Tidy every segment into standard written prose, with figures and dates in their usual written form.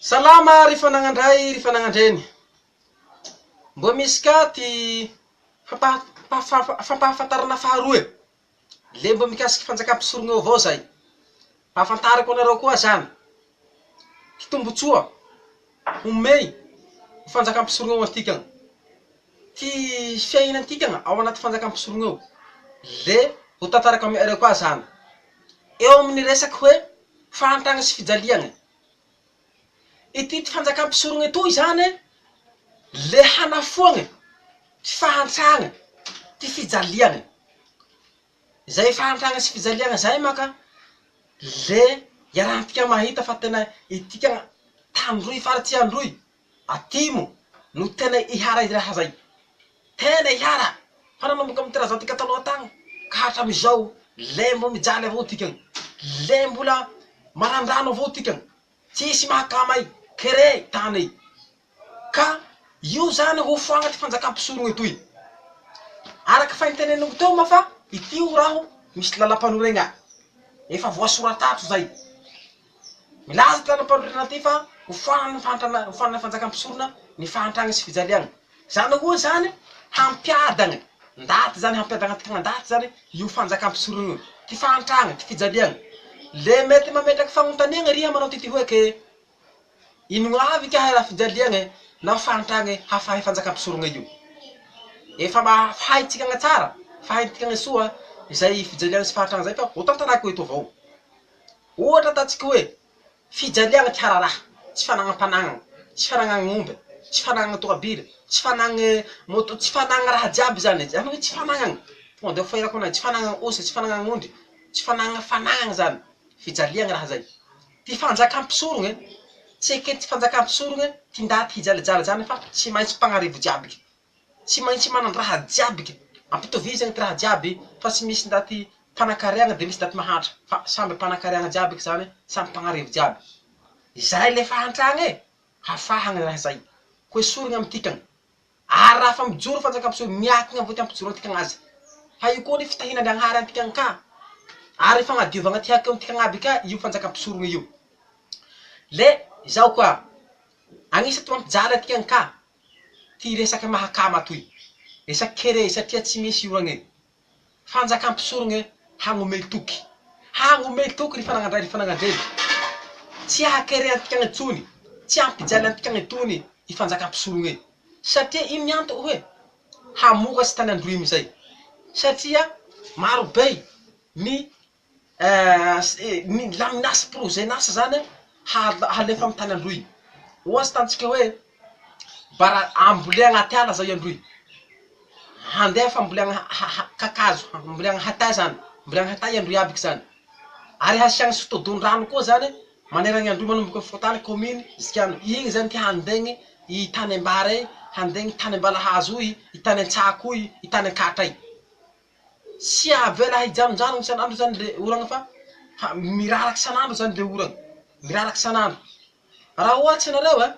Salama ry fanangandray ry fanangandreny. Mbo misy ka ty fampahafantarana faharoe. Le mbo mikasiky fanjakam-pisorona avao zay. Hafantarako anareo koa zany. Ty tombotsoa homey fanjakam-pisorona atikany. Ty fiainantikany ao anaty fanjakam-pisorona eo. Le ho tantarako aminareo koa zany. Eo amin'ny resaky hoe fahantrana sy fijaliana. Ity ty fanjakam-pisorona etoy zany, le hanafoagne, ty fahantrana, ty fijaliana. Zay fahantrana sy fijaliana zay maka, le iarahantsika mahita fa tena itika tandroy faritsy androy, atimo, no tena ihara raha zay. Tena ihara. Fa nanomboka amy ty raha zao tika taloha tagny, ka hatramizao, le mbo mijaly avao tikany. Le mbola marandrano avao tikany. Tsisy mahakamay kere tany. Ka io zany ho foagna ty fanjakam-pisorona etoy. Araky fahintenenako teo ma fa ity ho raho misy lalam-panoregna. Efa voasoratato zay. Milaza ty lalam-panoregna ty fa ho foana fanjakam-pisorona ny fahantrana sy fijaliana. Zany hoe zany hampiadana. Ndaty zany hampiadana ty ndaty zany io fanjakam-pisorona io. Ty fahantrana, ty fijaliana. Le mety mametraky fagnontaniana riha manao ty hoe ke ino avy ka raha fijaliana na fahantrana hafahay fanjakam-pisorona io. Efa haitsika tsara, haitsika soa zay fijaliana sy fahantrana zay fa ho tantarako eto avao. Ohatra ataotsika hoe fijaliana ty hararaha, tsy fanagnam-panagna, tsy fanagnan'omby, tsy fanagna tobily, tsy fanagna moto, tsy fanagna raha jiaby zany. Zany hoe tsy fanagna. Tonga de fahaizako anazy, tsy fanagna osy, tsy fanagna ondry, tsy fanagna fanagna zany. Fijaliana raha zay. Ty fanjakam-pisorona, tsy eke ty fanjakam-pisorona ty ndaty hijalijaly zany fa tsy maintsy mpagnarivo jiaby. Tsy maintsy manan-draha jiaby. Ampitovizany ty raha jiaby fa tsy misy ndaty mpanakariagna de misy ndaty mahantra. Fa samby mpanakariagna jiaby zany, samby mpagnarivo jiaby. Zay le fahantrana e. Hafahana raha zay. Koe sorina amy tikany. Ary raha fa mijoro fanjakam-pisorona miakina avao ty ampijoro tikany azy. Ha io koa ny fitahina Ndrahary antikany ka. Ary fagnadiovana ty haky amy tikany aby ka io fanjakam-pisorona io. Le zao koa, anisany ty mampijaly atikany ka, ty resaky mahakama toy. Resaky kere satria tsy misy oragne. Fanjakam-pisorona hagnome toky. Hagnome toky ry fanagandray ry fanagandreny. Tsy hahakere atikany etsony, tsy hampijaly atikany etony i fanjakam-pisorona. Satria ino ny antony hoe hamokatsy tany androy amizay. Satria maro be ny laminasy prozenasy zany halefa amy tany androy. Ohatsy tantsika hoe bara amboleagna atiala zao androy. Handeha famboleagna kakazo, famboleagna hatay zany. Amboleagna hatay androy aby zany. Ary hasiagny sy fitodon-drano koa zany maneragny androy manomboky fotany commune zikano. Igny zany ty handegny i tany ambara, handegny tany ambalahazo i tany antsako i tany ankatray. Tsy avela hijanojano isanandro zany le oragna fa miraraky sanandro zany le oragna. Miraraky sanandro. Raha ohatsy nareo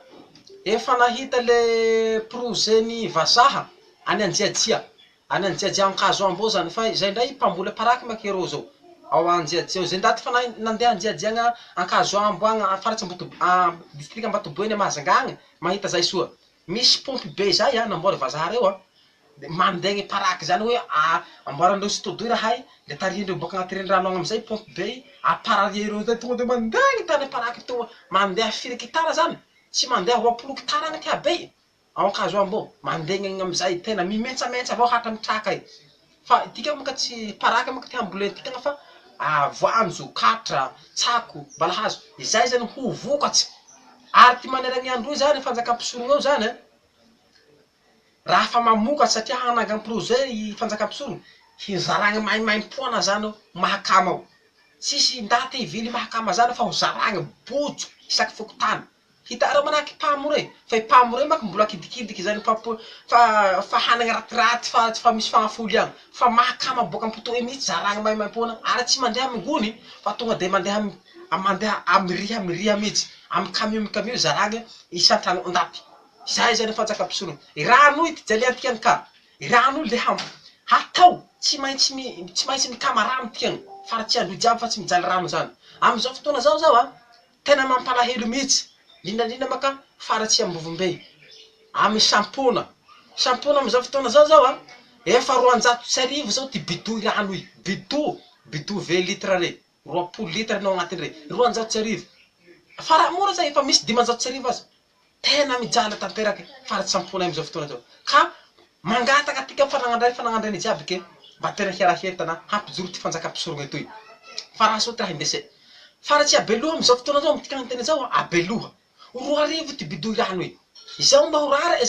efa nahita le projet-ny vazaha any Anjiajia. Any Anjiajia Ankazo ambao zany fa zay ndray mpamboly paraky makereo zao. Ao Anjiajia zay ndaty fa nandeha Anjiajia Ankazo ambo agny faritsy district Ambatoboeny Mahajanga agny mahita zay soa. Misy pompy be zay namboary vazaha reo mandegny paraky zany hoe amboarandreo sy todo rahay le tarindreo boka agnaty renirano agny amizay pompy be appareil zay tonga de mandegny tany paraky to mandeha firy kitara zany tsy mandeha 20 kitara agny ty habe ao Ankazo ambao mandegny agny amizay tena mimentsamentsa avao hatra mitraka i fa tika moka tsy paraky moka ty amboleny tika fa voanjo, katra, tsako, balahazo izay zany ho vokatsy. Ary ty maneragny androy zany fanjakam-pisorona eo zany raha fa mamokatsy satria hananga projet i fanjakam-pisorona hizaragny maimaimpoana zany mahakama ao. Tsisy ndaty hivily mahakama zany fa ho zaragny bojo isaky fokotany. Hitareo manahaky mpamore, fa i mpamore manko mbola kidikidiky zany fa hanagny ratiraty fa misy fagnafoly agny. Fa mahakama boka ampoto mihitsy zaragny maimaimpoana ary tsy mandeha amingony fa tonga de mandeha amiriha mihitsy. Amy camion zaragny isantragno ndaty. Zay zany fanjakam-pisorona. Rano ity jaliantikany ka. Rano le hatao tsy maintsy mikama rano tikany. Faratsy andro jiaby fa tsy mijaly rano zany. Amizao fotoana zao tena mampalahelo mihitsy. Lindrindra maka faratsy ambovombe. Amy sampona amizao fotoana zao efa 200 zao ty bidou rano i. Bidou 20 litres re. 20 litres no agnatiny re. 200. Fa mora zay efa misy 500 aza. Tena mijala tanteraky faratsy sampona amizao fotoana zao. Ka mangataka tika fanagandray jiaby ke mba tena hiarahetana hampijoro ty fanjakam-pisorogna etoy. Fa raha soa ty raha indese. Faratsy abeloha amizao fotoana zao amy ty kagnateny zao abeloha. 2 arivo ty bidou rano i. Izao mba ho rare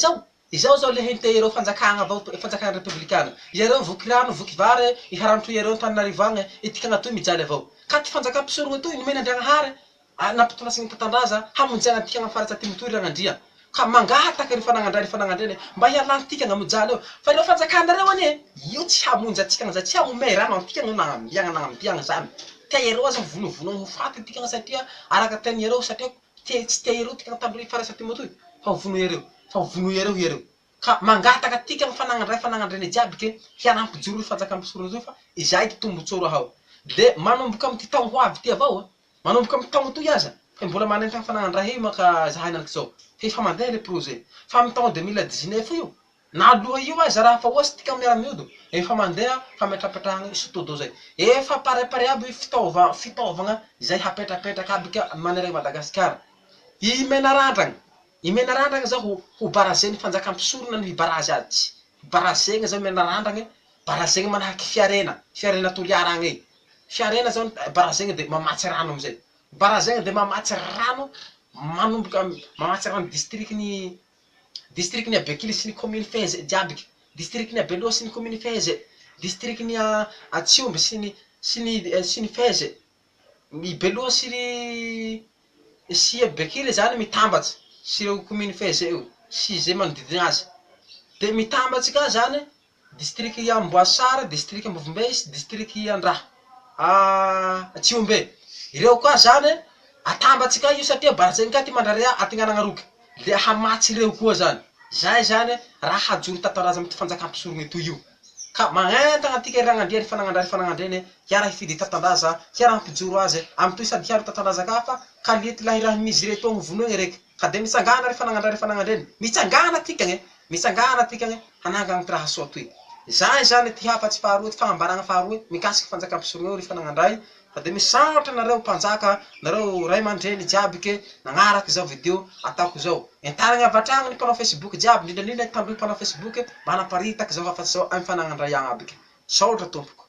izao zao le henteireo fanjakagna avao fanjakagna republikana. Iareo voky rano voky vary iharantro iareo Antananarivo agny itika agnatoy mijaly avao. Ka ty fanjakam-pisorogna toy nomena Andriagnahary nampitolasy ny tatandraza hamonjena atika agny faratsy atimo toy Ragnandria. Ka mangataky ry fanagandray mba hialantika agny mijaly eo. Fa ireo fanjakanareo anie io tsy hamonjy atika agny satria omey rano atika agny nagnambiagna zany. Tia iareo aza vonovono ho faty atika agny satria araka tiany iareo satria tsy tia iareo tika agny tamy faratsy atimo toy. Fa vono iareo. Ka mangataky atika agny fanagandray jiaby ke hianampijoro ry fanjakam-pisorogna toy fa izay ty tombontsoa raha. De manomboka amy ty taogno ho avy ty avao manomboka amy taogno toy aza. Fa mbola manentagny fanagandray maka zahay anakizaho. Efa mandeha le projet. Fa amy taogno 2019 io. Na aloha io aza raha fa ohatsy tika miara-miodo. Efa mandeha fa metrapetrahagny sotodo zay. Efa parepare aby fitaovagna zay hapetrapetraky aby ka maneran'i Madagasikara. I menarandragny zao ho barazeny fanjakam-pisorona no hibarazy azy. Barazegny zao menarandragny, barazegny manahaky fiarena toliara agny. Fiarena zao barazegny de mamatsy rano amizay. Barazegny de mamatsy rano manomboka mamatsy rano districtny Abekily sy ny commune Feza jiaby. Districtny Abeloha sy ny commune Feza. Districtny Atsiomby sy ny Feza. I Beloha sy Abekily zany mitambatsy sy ireo commune Feza eo sy zay manodidina azy. De mitambatsy ka zany district Amboasara, district Ambovombe sy district Andraha. Atsiombe. Ireo koa zany atambatsy ka io satria barazegny ka ty mandraria atinganagna roky. Le hamatsy ireo koa zany. Zay zany raha hajoro tataraza amy ty fanjakam-pisorogna toy io. Ka magnentagna atika Ragnandria ry fanagandray hiara hifidy tatandraza, hiara hampijoro azy amy toy sady hiaro tatandraza ka fa kalety lahy raha mizy reto agny vonoigny reky. Ka de mitsangana ry fanagandray mitsangana atika agny hanangagny ty raha soa toy. Zay zany ty hafatsy faharoa ty fagnambaragna faharoa mikasiky fanjakam-pisorogna ry fanagandray. Fa de misaotra nareo mpanjaka, nareo ray aman-dreny jiaby ke nagnaraky zao video ataoko zao. Entarigny avy atragny ny mpanao Facebook jiaby, indrindra tandohy mpanao Facebook mba hanaparitaky zao hafatsy zao amy fanagandray agny aby ke. Saotra tompoko.